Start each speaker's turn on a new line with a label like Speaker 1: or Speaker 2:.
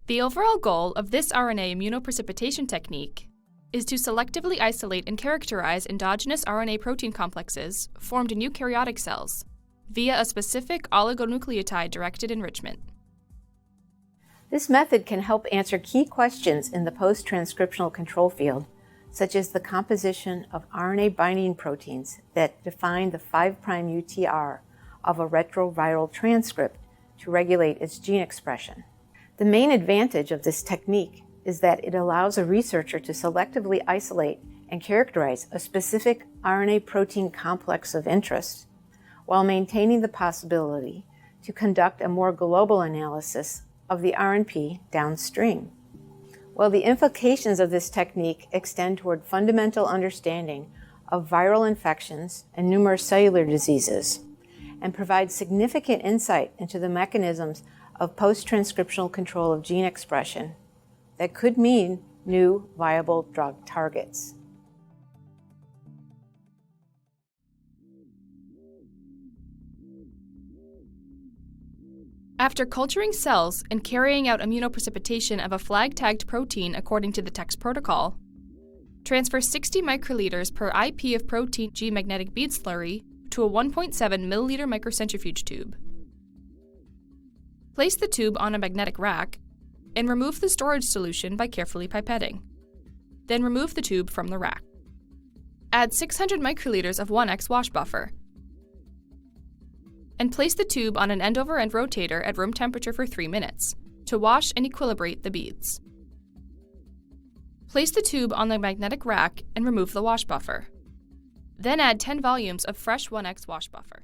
Speaker 1: The overall goal of this RNA immunoprecipitation technique is to selectively isolate and characterize endogenous RNA-protein complexes formed in eukaryotic cells via a specific oligonucleotide-directed enrichment.
Speaker 2: This method can help answer key questions in the post-transcriptional control field, such as the composition of RNA binding proteins that define the 5' UTR of a retroviral transcript to regulate its gene expression. The main advantage of this technique is that it allows a researcher to selectively isolate and characterize a specific RNA-protein complex of interest while maintaining the possibility to conduct a more global analysis of the RNP downstream. While the implications of this technique extend toward fundamental understanding of viral infections and numerous cellular diseases and provide significant insight into the mechanisms of post-transcriptional control of gene expression that could mean new viable drug targets.
Speaker 1: After culturing cells and carrying out immunoprecipitation of a flag-tagged protein according to the text protocol, transfer 60 microliters per IP of protein G magnetic bead slurry to a 1.7 milliliter microcentrifuge tube. Place the tube on a magnetic rack and remove the storage solution by carefully pipetting. Then remove the tube from the rack. Add 600 microliters of 1X wash buffer and place the tube on an end-over-end rotator at room temperature for 3 minutes to wash and equilibrate the beads. Place the tube on the magnetic rack and remove the wash buffer. Then add 10 volumes of fresh 1X wash buffer.